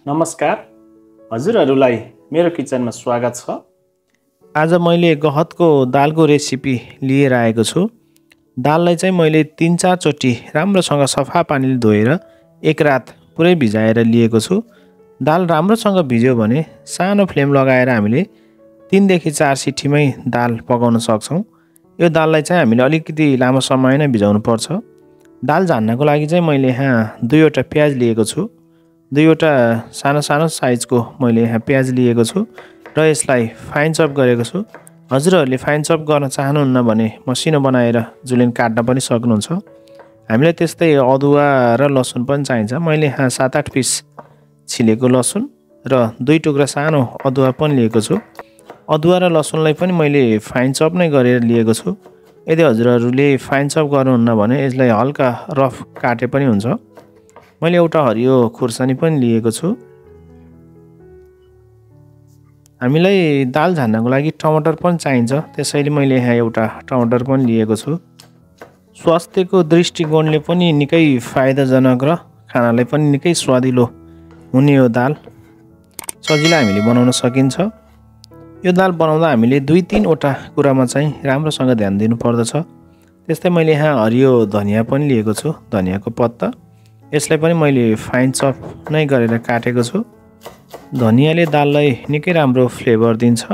नमस्कार, हजुरहरूलाई मेरो किचनमा स्वागत छ। आज मैले गहतको दालको रेसिपी लिएर आएको छु। दाललाई चाहिँ मैले 3-4 चोटि राम्रोसँग सफा पानीले धोएर एक रात पुरै भिजाएर लिएको छु। दाल राम्रोसँग भिज्यो भने सानो फ्लेम लगाएर हामीले 3 देखि 4 सिटीमै दाल पकाउन सक्छौँ। यो दाललाई चाहिँ हामीले अलिकति लामो समय नै भिजाउनु पर्छ। दाल झान्नको लागि चाहिँ मैले यहाँ 2वटा प्याज लिएको छु। 2वटा सानो सानो साइजको मैले यहाँ प्याज लिएको छु र यसलाई फाइन चप गरेको छु। हजुरहरूले फाइन चप गर्न चाहनुहुन्न भने मसिनो बनाएर जुलिन काट्न पनि सक्नुहुन्छ। हामीलाई त्यस्तै अदुवा र लसुन पनि चाहिन्छ। मैले यहाँ 7-8 पिस छिलेको लसुन र 2 टुक्रा सानो अदुवा पनि लिएको छु। अदुवा र लसुनलाई पनि मैले फाइन चप नै गरेर लिएको छु। यदि हजुरहरूले फाइन चप गर्नुहुन्न भने यसलाई हल्का रफ काटे पनि हुन्छ। मैले एउटा हरियो खुर्सानी पनि लिएको छु। हामीलाई दाल झान्नको लागि टमाटर पनि चाहिन्छ, त्यसैले मैले यहाँ एउटा टमाटर पनि लिएको छु। स्वास्थ्यको दृष्टिकोणले पनि निकै फाइदाजनक र खानालाई पनि निकै स्वादिलो हुने यो दाल सजिलै हामीले बनाउन सकिन्छ। यो दाल बनाउँदा हामीले 2-3 वटा कुरामा चाहिँ राम्रोसँग ध्यान दिनु पर्दछ। त्यस्तै मैले यहाँ हरियो धनिया पनि लिएको छु, धनियाको पत्ता। यसलाई पनि मैले फाइन चप नै गरेर काटेको छु। धनियाले दाललाई निकै राम्रो फ्लेभर दिन्छ।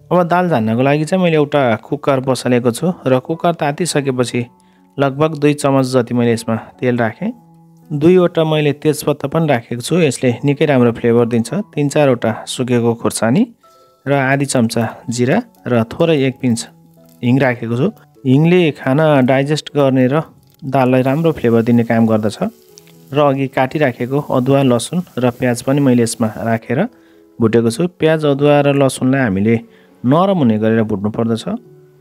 अब दाल झान्नको लागि चाहिँ मैले एउटा कुकर बसालेको छु र कुकर तातिसकेपछि लगभग 2 चम्मच जति मैले यसमा तेल राखेँ। 2वटा मैले तेजपत्ता पनि राखेको छु, यसले निकै राम्रो फ्लेभर दिन्छ। 3-4 वटा सुकेको खुर्सानी र आधी चम्चा जिरा र थोरै 1 पिन्च हिङ राखेको छु। हिङले खाना डाइजेस्ट गर्ने र दाललाई राम्रो फ्लेभर दिने काम गर्दछ। र अघि काटिराखेको अदुवा, लसुन र प्याज पनि मैले यसमा राखेर भुटेको छु। प्याज, अदुवा र लसुनलाई हामीले नरम हुने गरेर भुट्नु पर्दछ।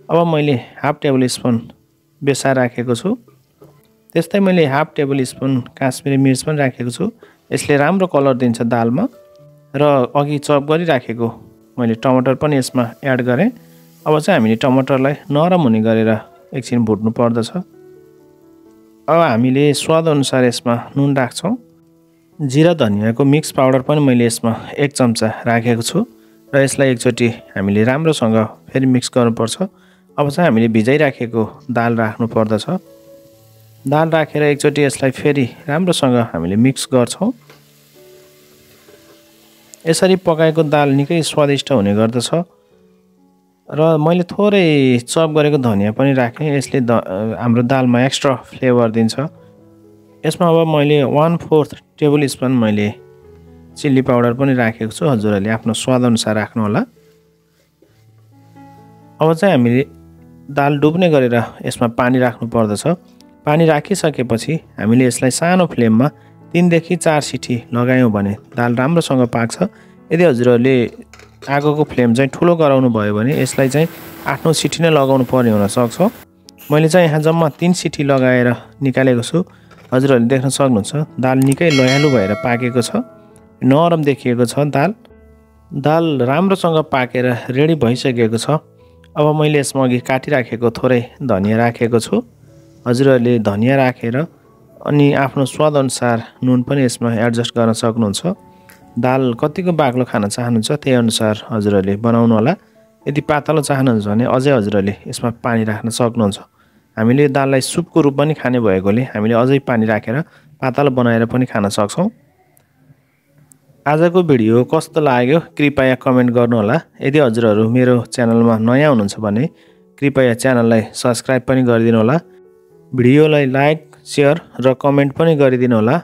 अब मैले हाफ टेबल स्पुन बेसार राखेको छु। त्यस्तै मैले हाफ टेबल स्पुन काश्मिरी मिर्च पनि राखेको छु। यसले राम्रो कलर दिन्छ दालमा। र अघि चप गरिराखेको मैले टमाटर पनि यसमा एड गरेँ। अब चाहिँ हामीले टमाटरलाई नरम हुने गरेर एकछिन भुट्नु पर्दछ। अब हामीले स्वाद अनुसार यसमा नुन राख्छौँ। जिरा धनियाको मिक्स पाउडर पनि मैले यसमा 1 चम्चा राखेको छु र यसलाई एकचोटि हामीले राम्रोसँग फेरि मिक्स गर्नुपर्छ। अब चाहिँ हामीले भिजाइराखेको दाल राख्नु पर्दछ। दाल राखेर एकचोटि यसलाई फेरि राम्रोसँग हामीले मिक्स गर्छौँ। यसरी पकाएको दाल निकै स्वादिष्ट हुने गर्दछ। र मैले थोरै चप गरेको धनिया पनि राखेँ, यसले हाम्रो दालमा एक्स्ट्रा फ्लेभर दिन्छ। यसमा अब मैले 1/4 टेबल स्पुन मैले चिल्ली पाउडर पनि राखेको छु। हजुरहरूले आफ्नो स्वाद अनुसार राख्नु होला। अब चाहिँ हामीले दाल डुब्ने गरेर यसमा पानी राख्नु पर्दछ। पानी राखिसकेपछि हामीले यसलाई सानो फ्लेममा 3 देखि 4 सिटी लगायौँ भने दाल राम्रोसँग पाक्छ। यदि हजुरहरूले आगोको फ्लेम चाहिँ ठुलो गराउनु भयो भने यसलाई चाहिँ 8-9 सिटी नै लगाउनु पर्ने हुनसक्छ। मैले चाहिँ यहाँ जम्मा 3 सिटी लगाएर निकालेको छु। हजुरहरूले देख्न सक्नुहुन्छ दाल निकै लयालु भएर पाकेको छ, नरम देखिएको छ। दाल राम्रोसँग पाकेर रेडी भइसकेको छ। अब मैले यसमा अघि काटिराखेको थोरै धनिया राखेको छु। हजुरहरूले धनिया राखेर अनि आफ्नो स्वाद अनुसार नुन पनि यसमा एडजस्ट गर्न सक्नुहुन्छ। दाल कतिको बाक्लो खान चाहनुहुन्छ त्यही अनुसार हजुरहरूले बनाउनु होला। यदि पातलो चाहनुहुन्छ भने अझै हजुरहरूले यसमा पानी राख्न सक्नुहुन्छ। हामीले दाललाई सुपको रूपमा पनि खाने भएकोले हामीले अझै पानी राखेर पातलो बनाएर पनि खान सक्छौँ। आजको भिडियो कस्तो लाग्यो कृपया कमेन्ट गर्नुहोला। यदि हजुरहरू मेरो च्यानलमा नयाँ हुनुहुन्छ भने कृपया च्यानललाई सब्स्क्राइब पनि गरिदिनु होला। भिडियोलाई लाइक, शेयर र कमेन्ट पनि गरिदिनु होला।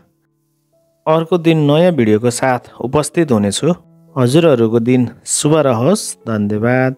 अर्को दिन नयाँ भिडियोको साथ उपस्थित हुनेछु। हजुरहरूको दिन शुभ रहोस्। धन्यवाद।